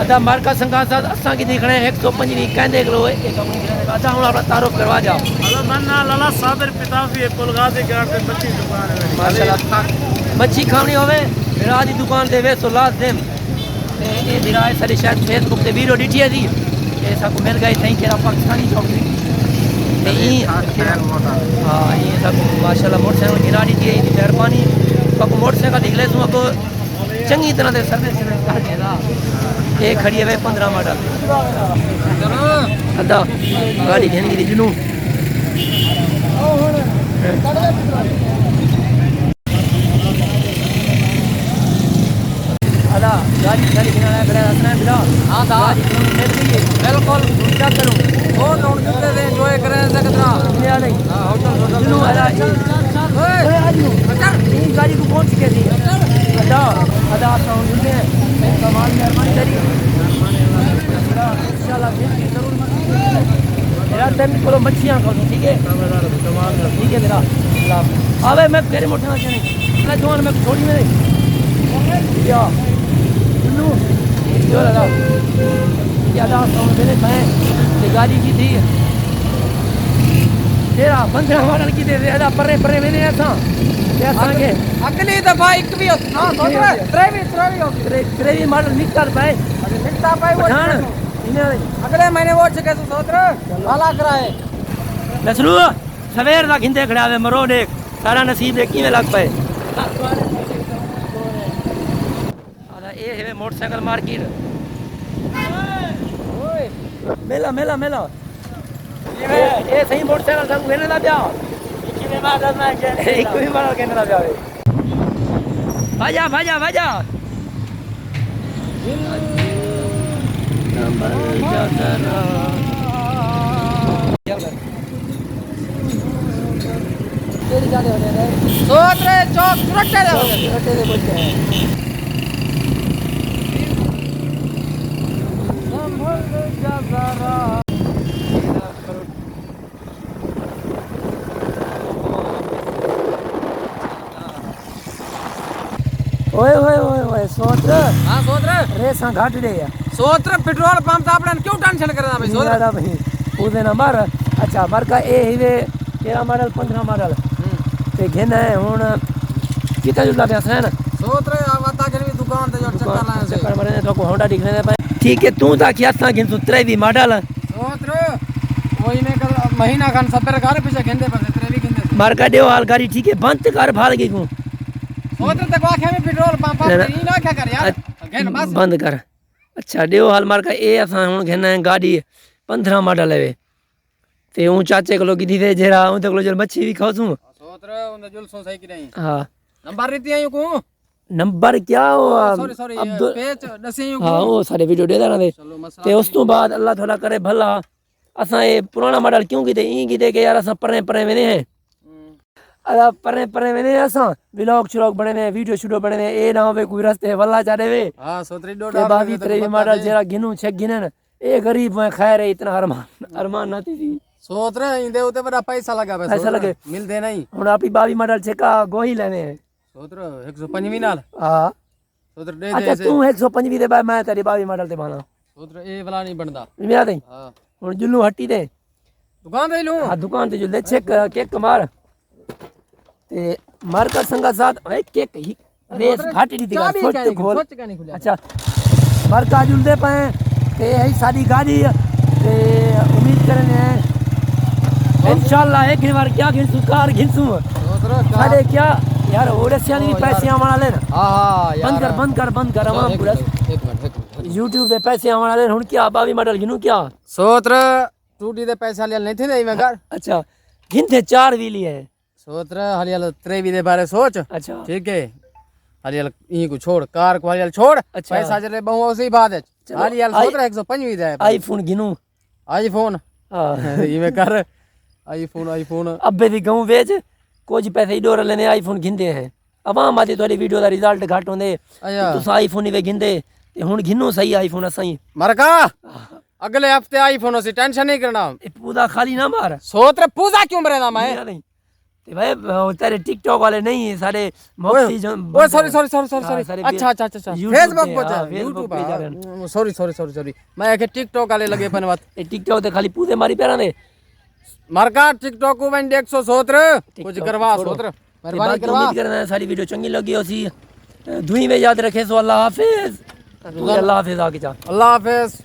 अदा मार्का संघा साथ असा की दिखणे 125 कहंदे किलो है एक अदा हुन अपना तारुफ करवा जाओ। हेलो मन्ना लाला सादर पिताफी पुलगाजी गार्ड पे मच्छी दुकान है माशाल्लाह मच्छी खानी होवे रात की दुकान दे वे तो लाजिम ते ए दिराए साडी शायद फेसबुक ते वीडियो डिठी है दी ए सब मिल गई थई केरा पाकिस्तानी चौकरी ते ई हां ये सब माशाल्लाह मोटरसाइकिल गिरा दी थी मेहरबानी पक मोटरसाइकिल निकले सु को चंगी तरह से सर्विस कर देदा ये खड़ी है 15 मॉडल अदा गाड़ी घेन दी जुनू अदा गाड़ी गाड़ी घेना खड़ा रखना बिला हां दा मिल गई बिल्कुल क्या करूं फोन लोन जुड़े दे एंजॉय करें सकता ले नहीं हां होटल जुनू अदा ओए आजू ये गाड़ी को कौन सीखे दी अदा अदा साउंड जुड़े कमाल मेहरबानी करी इंशाल्लाह जरूर मेरा दिन को मच्छियां खाओ ठीक है ठीक है मेरा अल्लाह आवे मैं तेरे मोटा नहीं मैं जवान में छोड़ी मेरे या नु जो लगा क्या दा साउंड देने मैं ये गाड़ी की थी तेरा 15 मॉडल की दे अदा परे परे मैंने ऐसा ऐसा के अगली दफा एक भी हां त्रेवी मॉडल निकल पाए निकता पाए वो अगले महीने वो चके तो सोच रहे वाला कराए नसरू सवेर दा घिंदे खड़ा वे मरो देख सारा नसीब देख किवें लग पाए आदा ए है मोटरसाइकिल मार्केट ओए मेला मेला मेला ये सही मोटरसाइकिल संग वेने दा ब्याह किवें मॉडल में के एक भी मॉडल केने दा ब्याह भाजा भाजा भाजा सोच रहे चौक सुरक्षा दे ओए ओए ओए ओए सोच हां सोच रहे रेसा घाट दे या सोच रहे पेट्रोल पंप तो आपने क्यों टेंशन करना भाई सोच रहा भाई उदे ना मार अच्छा मार का ए हिवे 13 मॉडल 15 मॉडल ते घेना है हुन कितना जुला पे है ना सोच रहे आवता के भी दुकान ते जो चक्कर लाए से चक्कर मारे तो को होंडा दिखने दे भाई ठीक है तू ता क्या सा गिन सुतरे भी मॉडल सोच रहे कोई ने कल महीना खान 70 कार पीछे गेंदे पर तेरे भी गेंदे मार का देव हाल गाड़ी ठीक है बंद कर भाल गई को सोच रहे तक आखे में पेट्रोल पंप पर नहीं ना क्या कर यार घेन बस बंद कर अच्छा देव हाल मार का ए असा हुन घेना है गाड़ी 15 मॉडल है ते ऊ चाचे को की दे जेरा ऊ तो को मच्छी भी खाऊ सोच रहे उन जुलसो सही की नहीं हां नंबर रीति आयो को नंबर क्या हो सॉरी सॉरी पेज दसियो हां वो सारे वीडियो दे देना दे ते उस तो बाद अल्लाह थोड़ा करे भला असा ये पुराना मॉडल क्यों की दे ई की दे के यार असा परे परे वेने हैं अदा परे परे वेने असा व्लॉग श्लॉग बने ने वीडियो शूडियो बने ने ए ना होवे कोई रास्ते वल्ला चाडे वे हां सोतरी डोडा 22 मॉडल जेरा गिनू छे गिनन ए गरीब में खैर है इतना अरमान ना थी सोच रहे इंदे उते बड़ा पैसा लगा पैसा लगे मिलदे नहीं हुन आपी 22 मॉडल छेका गोही लेने सोच रहे 125 नाल हां सोच रहे दे अच्छा तू 125 दे भाई मैं तेरी 22 मॉडल ते माना सोच रहे ए वाला नहीं बनदा मेरा दे हां हुन जुल्लू हट्टी दे दुकान दे लूं हां दुकान ते जुल्ले छेक केक मार ते मार्कर संगा साथ ए केक ही रेस घाटी दी दिखा सोच खोल अच्छा मार्का जुलदे पे ते है सारी गाड़ी ते उम्मीद करने इंशाल्लाह एक बार क्या घिसू कार घिसू साडे क्या यार ओडसिया दी पैसे आवाना ले हां हां बंद कर आवाम पूरा एक मिनट YouTube दे पैसे आवाना ले हुन क्या 22 मॉडल गिनू क्या सोच रहे टूटी दे पैसा ले नहीं थे नहीं मैं घर अच्छा गिनते 4 व्हीली है सोच रहे हरियाल त्रेवी दे बारे सोच अच्छा ठीक है हरियाल ई को छोड़ कार को हरियाल छोड़ अच्छा पैसा जरे बहु उसी बात है हरियाल सोच रहे 125 दे आईफोन गिनू आईफोन हां ये मैं कर आईफोन अब्बे दी गऊ बेच कुछ पैसे डोर लेने आईफोन गिनदे हैं अवाम आती थोड़ी वीडियो दा रिजल्ट घट होंदे तुस आईफोन ही वे गिनदे ते हुन गिनो सही आईफोन असाई मरका अगले हफ्ते आईफोन से टेंशन नहीं करना पूजा खाली ना मार सोच रे पूजा क्यों मरेदा मैं ते भाई वो तेरे टिकटॉक वाले नहीं सारे मुफ्ती जो ओए सॉरी सॉरी सॉरी सॉरी हाँ, सॉरी सारे अच्छा अच्छा अच्छा अच्छा YouTube फेसबुक पे, पर हाँ, यूट्यूब Facebook पे जा रहे सॉरी सॉरी सॉरी सॉरी मैं के टिकटॉक वाले लगे पन बात ये टिकटॉक ते खाली पूरे मारी पैरा दे मारका टिकटॉक को मैं 117 कुछ TikTok करवा छोड़ो। सोत्र ते मेहरबानी बाकी करवा उम्मीद करना है सारी वीडियो चंगी लगी होसी दुई में याद रखे सो अल्लाह हाफिज अल्लाह हाफिज आगे जा अल्लाह हाफिज